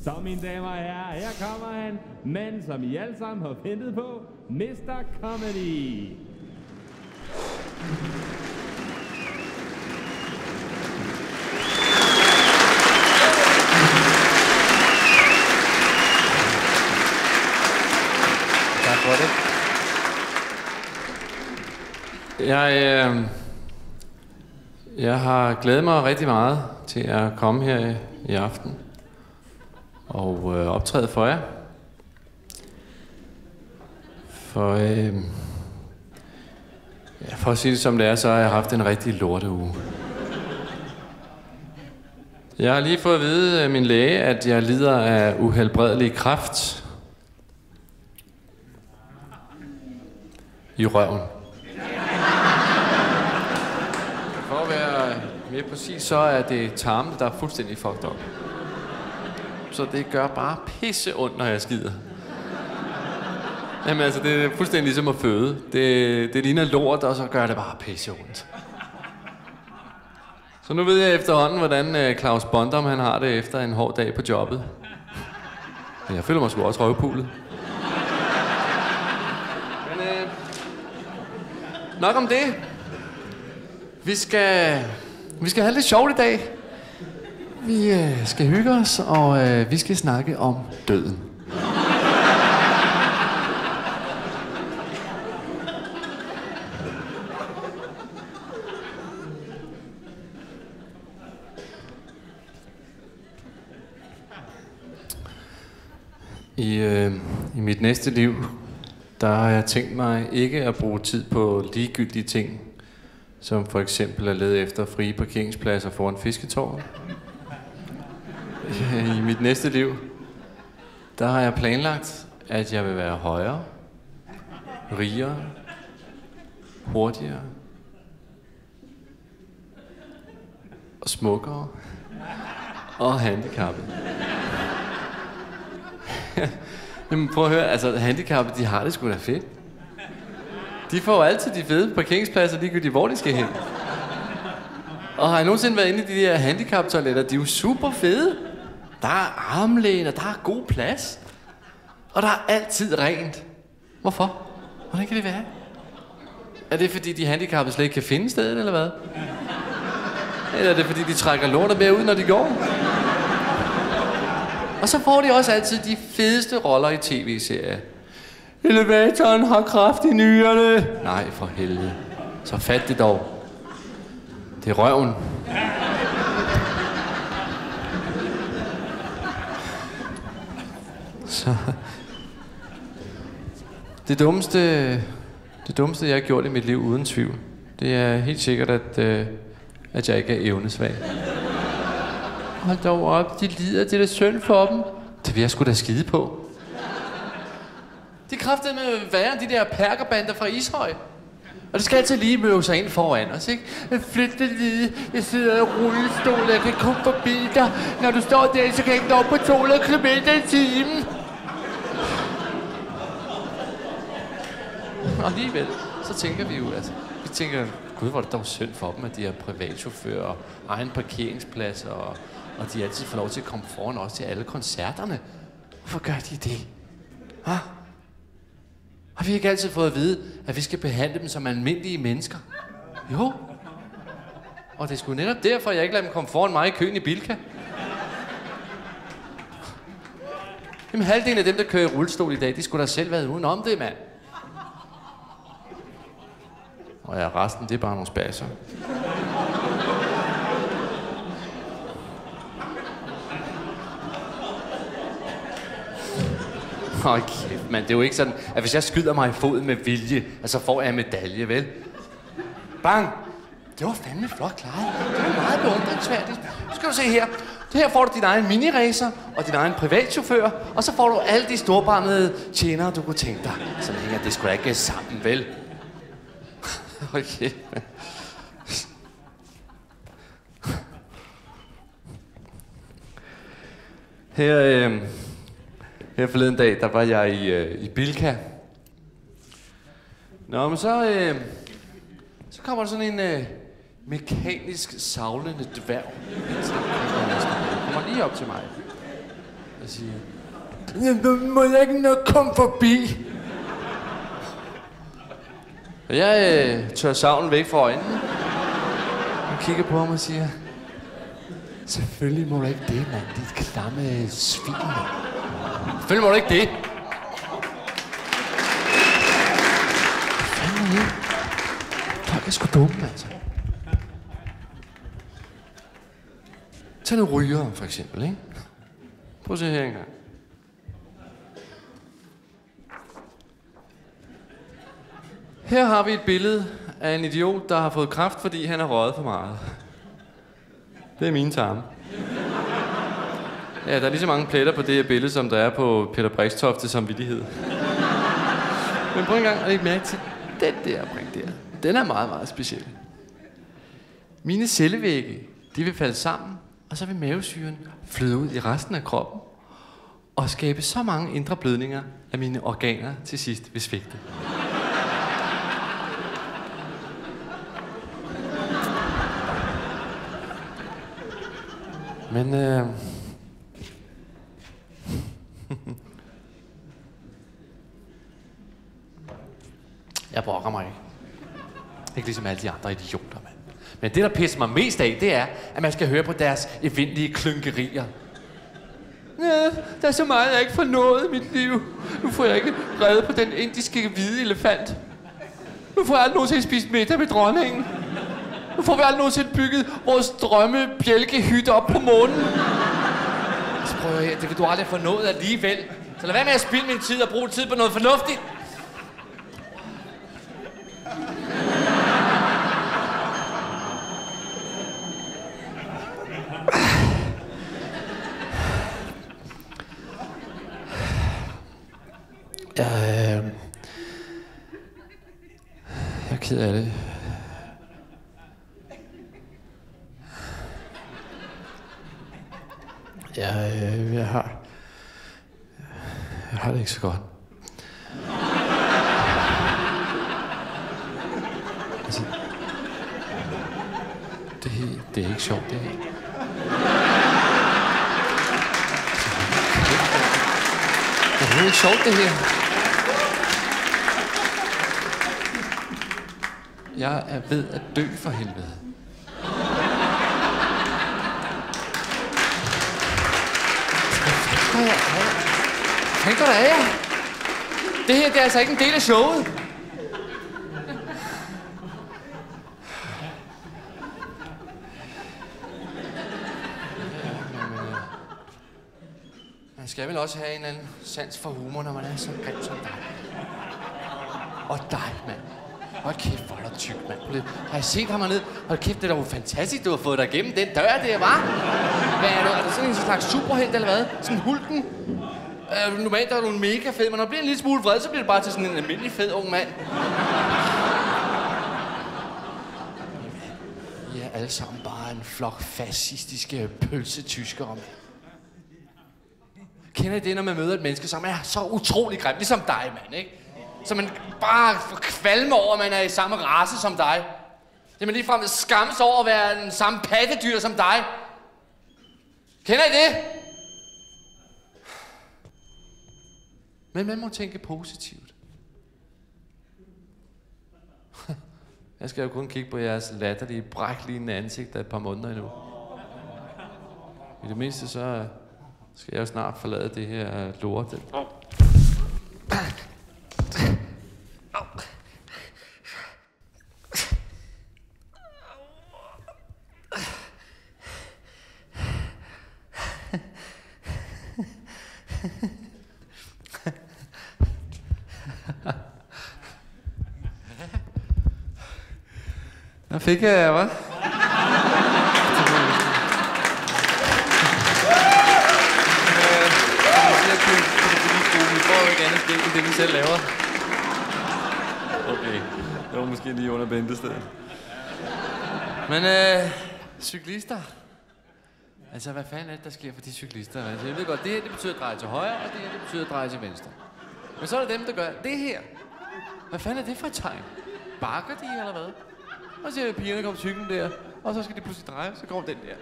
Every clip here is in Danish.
Så mine damer og herrer, her kommer han, manden som I alle sammen har ventet på, Mr. Comedy. Tak for det. Jeg har glædet mig rigtig meget til at komme her i aften og optræde for jer. For at sige det som det er, så har jeg haft en rigtig lorteuge. Jeg har lige fået at vide af min læge, at jeg lider af uhelbredelig kræft i røven. For at være mere præcis, så er det tarmen, der er fuldstændig fucked up. Så det gør bare pisse ondt, når jeg skider. Jamen altså, det er fuldstændig ligesom at føde. Det ligner lort, og så gør det bare pisse ondt. Så nu ved jeg efterhånden, hvordan Claus Bondum han har det efter en hård dag på jobbet. Men jeg føler mig sgu også røvpulet. Men nok om det. Vi skal have lidt sjovt i dag. Vi skal hygge os, og vi skal snakke om døden. I mit næste liv, der har jeg tænkt mig ikke at bruge tid på ligegyldige ting, som for eksempel at lede efter frie parkeringspladser foran Fisketorvet. I mit næste liv, der har jeg planlagt, at jeg vil være højere, rigere, hurtigere og smukkere og handicappet. Jamen prøv at høre, altså handicappede, de har det sgu da fedt. De får altid de fede parkeringspladser, ligegyldigt hvor de skal hen. Og har I nogensinde været inde i de der handicap-toiletter? De er jo super fede. Der er armlæn, der er god plads. Og der er altid rent. Hvorfor? Hvordan kan det være? Er det fordi de handicappede slet ikke kan finde stedet, eller hvad? Eller er det fordi de trækker lortet mere ud, når de går? Og så får de også altid de fedeste roller i tv-serier. Elevatoren har kraft i nyrerne. Nej, for helvede. Så fat det dog. Det er røven. Så det dummeste, jeg har gjort i mit liv uden tvivl, det er helt sikkert, at jeg ikke er evnesvag. Hold dog op, de lider, det er da synd for dem. Det vil jeg sgu da skide på. De kræftede med værre de der perkerbander fra Ishøj. Og det skal altid lige møde sig ind foran os, ikke? Flyt det lige, jeg sidder i rullestol, jeg kan komme forbi dig. Når du står der, så kan jeg ikke nå på 200 km i timen. Og alligevel, så tænker vi jo, at vi tænker, gud, hvor er det dog synd for dem, at de har privatchauffører og egen parkeringsplads, og de altid får lov til at komme foran os til alle koncerterne. Hvorfor gør de det? Hva? Har vi ikke altid fået at vide, at vi skal behandle dem som almindelige mennesker? Jo. Og det er sgu netop derfor, jeg ikke lader dem komme foran mig i køen i Bilka. Jamen halvdelen af dem, der kører i rullestol i dag, de skulle da selv været uden om det, mand. Og ja, resten, det er bare nogle spasser. Hold kæft, mand. Det er jo ikke sådan, at hvis jeg skyder mig i foden med vilje, så får jeg en medalje, vel? Bang! Det var fandme flot klaret. Det var meget beundringsværdigt. Nu skal du se her. Her får du din egen miniracer og din egen privatchauffør, og så får du alle de storbarmede tjenere, du kunne tænke dig. Så hænger det sgu da ikke sammen, vel? Okay. Her forleden dag, der var jeg i Bilka. Nå, men så kommer der sådan en mekanisk savlende dværg. Kommer lige op til mig. og siger, må jeg ikke nok komme forbi? Og jeg tør savnen væk fra øjnene. Han kigger på ham og siger, selvfølgelig må du ikke det, mand. Dit klamme svin. Selvfølgelig må du ikke det. Hvad fanden er det? Folk er sgu dumme, altså. Tag nogle rygere, for eksempel, ikke? Prøv at se her engang. Her har vi et billede af en idiot, der har fået kræft, fordi han har røget for meget. Det er mine tarme. Ja, der er lige så mange pletter på det her billede, som der er på Peter Brixtofte samvittighed. Men prøv en gang at lægge mærke til den der brik der. Den er meget, meget speciel. Mine cellevægge, de vil falde sammen, og så vil mavesyren flyde ud i resten af kroppen og skabe så mange indre blødninger, at mine organer til sidst vil svigte. Men jeg brokker mig ikke. Ikke ligesom alle de andre idioter, mand. Men det, der pisser mig mest af, det er, at man skal høre på deres evindelige klynkerier. Ja, der er så meget, jeg ikke får nået i mit liv. Nu får jeg ikke reddet på den indiske hvide elefant. Nu får jeg aldrig nogensinde spist middag med dronningen. Nu får vi aldrig nogensinde bygget vores drømmebjælkehytte op på månen. Så prøver jeg, det vil du aldrig få nået alligevel. Så lad være med at spilde min tid og bruge tid på noget fornuftigt. Jeg er ked af det. Jeg har det ikke så godt. Altså, det er ikke sjovt, det her. Det er ikke sjovt, det her. Jeg er ved at dø for helvede. Tænk dig da af jer. Det her, det er altså ikke en del af showet. Man skal vel også have en anden sans for humor, når man er så grim som dig. Og dig, mand. Hold kæft, hvor er du tyk, mand. Har I set ham hernede? Hold kæft, det er da fantastisk, du har fået dig igennem den dør, det var. Hvad er du? Er det sådan en slags superhelt, eller hvad? Sådan Hulken? Normalt er du mega fed, men når du bliver en lille smule vred, så bliver det bare til sådan en almindelig fed ung mand. I er alle sammen bare en flok fascistiske pølsetyskere, mand. Kender I det, når man møder et menneske, som er så utrolig grim, ligesom dig, mand, ikke? Så man bare kvalmer over, at man er i samme race som dig. Det man ligefrem skammes over at være den samme pattedyr som dig. Kender I det? Men man må tænke positivt. Jeg skal jo kun kigge på jeres latterlige, bræklignende ansigter et par måneder endnu. I det mindste så skal jeg jo snart forlade det her lort. Der fik jeg, hva'? Vi får jo ikke andet skæg end det, vi selv laver. Okay, det var måske lige under bæltestedet. Men cyklister. Altså, hvad fanden er det, der sker for de cyklister? Altså, jeg ved godt, det her det betyder at dreje til højre, og det her det betyder at dreje til venstre. Men så er der dem, der gør det her. Hvad fanden er det for et tegn? Bakker de, eller hvad? Og så ser pigerne komme på cyklen der, og så skal de pludselig dreje, så går den der.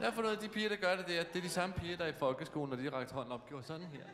Jeg har fundet ud af, at de piger, der gør det der, det er de samme piger, der i folkeskolen, når de rakte hånden op, gjorde sådan her.